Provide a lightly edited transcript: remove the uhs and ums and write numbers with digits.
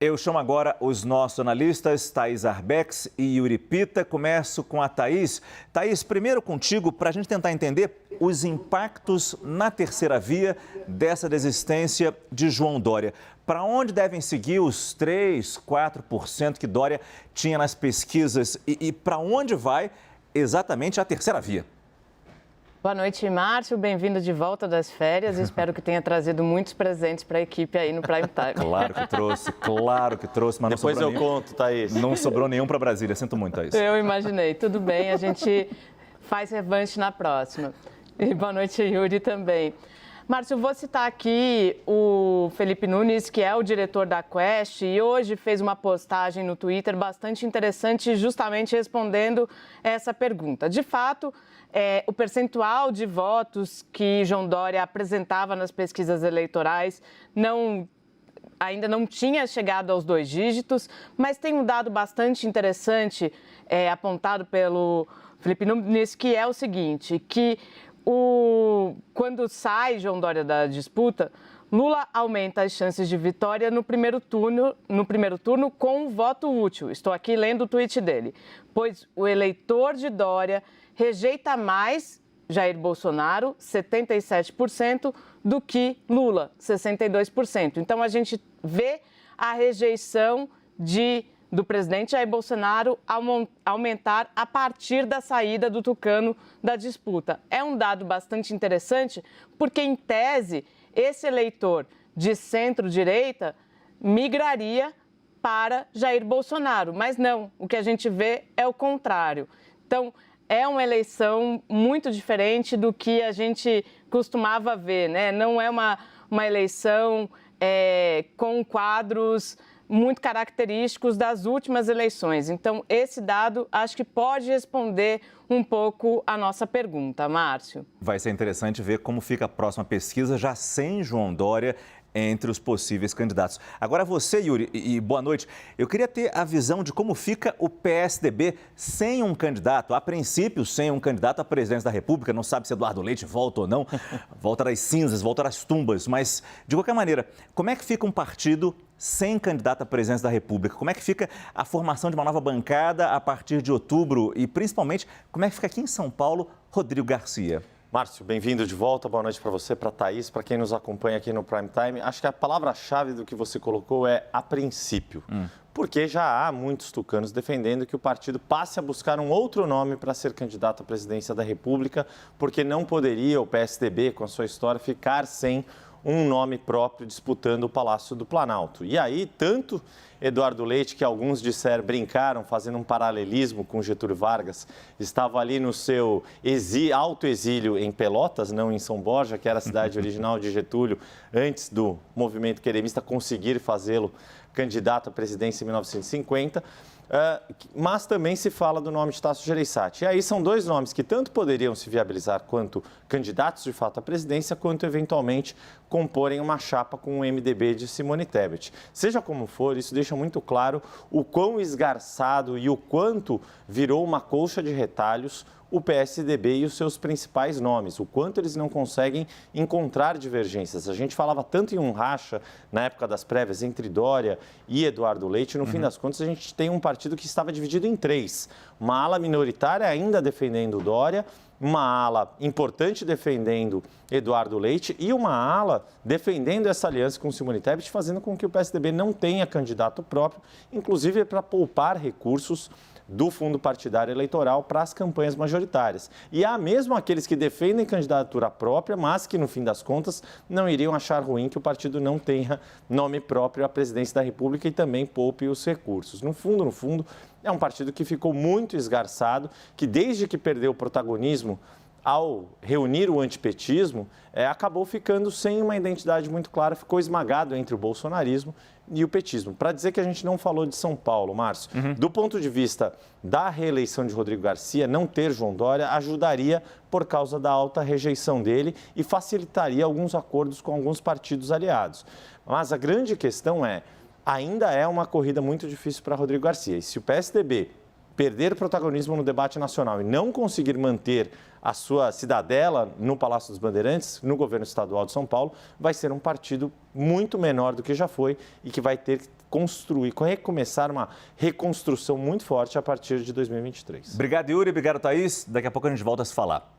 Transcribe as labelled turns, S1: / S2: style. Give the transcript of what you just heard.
S1: Eu chamo agora os nossos analistas, Thaís Arbex e Yuri Pita. Começo com a Thaís. Thaís, primeiro contigo, para a gente tentar entender os impactos na terceira via dessa desistência de João Dória. Para onde devem seguir os 3, 4% que Dória tinha nas pesquisas e para onde vai exatamente a terceira via?
S2: Boa noite, Márcio. Bem-vindo de volta das férias. Espero que tenha trazido muitos presentes para a equipe aí no Prime Time.
S1: Claro que trouxe, mas
S3: depois eu conto, Thaís.
S1: Não sobrou nenhum para Brasília, sinto muito, Thaís.
S2: Eu imaginei. Tudo bem, a gente faz revanche na próxima. E boa noite, Yuri, também. Márcio, vou citar aqui o Felipe Nunes, que é o diretor da Quest, e hoje fez uma postagem no Twitter bastante interessante, justamente respondendo essa pergunta. De fato, o percentual de votos que João Dória apresentava nas pesquisas eleitorais ainda não tinha chegado aos 2 dígitos, mas tem um dado bastante interessante apontado pelo Felipe Nunes, que é o seguinte, que quando sai João Dória da disputa, Lula aumenta as chances de vitória no primeiro turno com um voto útil. Estou aqui lendo o tweet dele. Pois o eleitor de Dória rejeita mais Jair Bolsonaro, 77%, do que Lula, 62%. Então, a gente vê a rejeição do presidente Jair Bolsonaro aumentar a partir da saída do tucano da disputa. É um dado bastante interessante, porque, em tese, esse eleitor de centro-direita migraria para Jair Bolsonaro, mas não, o que a gente vê é o contrário. Então, é uma eleição muito diferente do que a gente costumava ver, né? Não é uma eleição com quadros muito característicos das últimas eleições. Então, esse dado acho que pode responder um pouco a nossa pergunta, Márcio.
S1: Vai ser interessante ver como fica a próxima pesquisa, já sem João Dória entre os possíveis candidatos. Agora você, Yuri, e boa noite. Eu queria ter a visão de como fica o PSDB sem um candidato. A princípio, sem um candidato à presidência da República. Não sabe se Eduardo Leite volta ou não. Volta das cinzas, volta das tumbas. Mas, de qualquer maneira, como é que fica um partido sem candidato à presidência da República? Como é que fica a formação de uma nova bancada a partir de outubro? E, principalmente, como é que fica aqui em São Paulo, Rodrigo Garcia?
S3: Márcio, bem-vindo de volta. Boa noite para você, para a Thaís, para quem nos acompanha aqui no Prime Time. Acho que a palavra-chave do que você colocou é a princípio. Porque já há muitos tucanos defendendo que o partido passe a buscar um outro nome para ser candidato à presidência da República, porque não poderia o PSDB, com a sua história, ficar sem um nome próprio disputando o Palácio do Planalto. E aí, tanto Eduardo Leite, que alguns brincaram, fazendo um paralelismo com Getúlio Vargas, estava ali no seu autoexílio em Pelotas, não em São Borja, que era a cidade original de Getúlio, antes do movimento queremista conseguir fazê-lo candidato à presidência em 1950. Mas também se fala do nome de Tasso Gereissati. E aí são 2 nomes que tanto poderiam se viabilizar quanto candidatos de fato à presidência, quanto eventualmente comporem uma chapa com o MDB de Simone Tebet. Seja como for, isso deixa muito claro o quão esgarçado e o quanto virou uma colcha de retalhos o PSDB e os seus principais nomes, o quanto eles não conseguem encontrar divergências. A gente falava tanto em um racha na época das prévias entre Dória e Eduardo Leite, no fim das contas a gente tem um partido que estava dividido em 3. Uma ala minoritária ainda defendendo Dória, uma ala importante defendendo Eduardo Leite e uma ala defendendo essa aliança com Simone Tebet, fazendo com que o PSDB não tenha candidato próprio, inclusive para poupar recursos do fundo partidário eleitoral para as campanhas majoritárias. E há mesmo aqueles que defendem candidatura própria, mas que, no fim das contas, não iriam achar ruim que o partido não tenha nome próprio à presidência da República e também poupe os recursos. No fundo, é um partido que ficou muito esgarçado, que desde que perdeu o protagonismo ao reunir o antipetismo, acabou ficando sem uma identidade muito clara, ficou esmagado entre o bolsonarismo e o petismo. Para dizer que a gente não falou de São Paulo, Márcio, do ponto de vista da reeleição de Rodrigo Garcia, não ter João Dória ajudaria por causa da alta rejeição dele e facilitaria alguns acordos com alguns partidos aliados. Mas a grande questão ainda é uma corrida muito difícil para Rodrigo Garcia. E se o PSDB perder protagonismo no debate nacional e não conseguir manter a sua cidadela no Palácio dos Bandeirantes, no governo estadual de São Paulo, vai ser um partido muito menor do que já foi e que vai ter que recomeçar uma reconstrução muito forte a partir de 2023.
S1: Obrigado, Yuri. Obrigado, Thaís. Daqui a pouco a gente volta a se falar.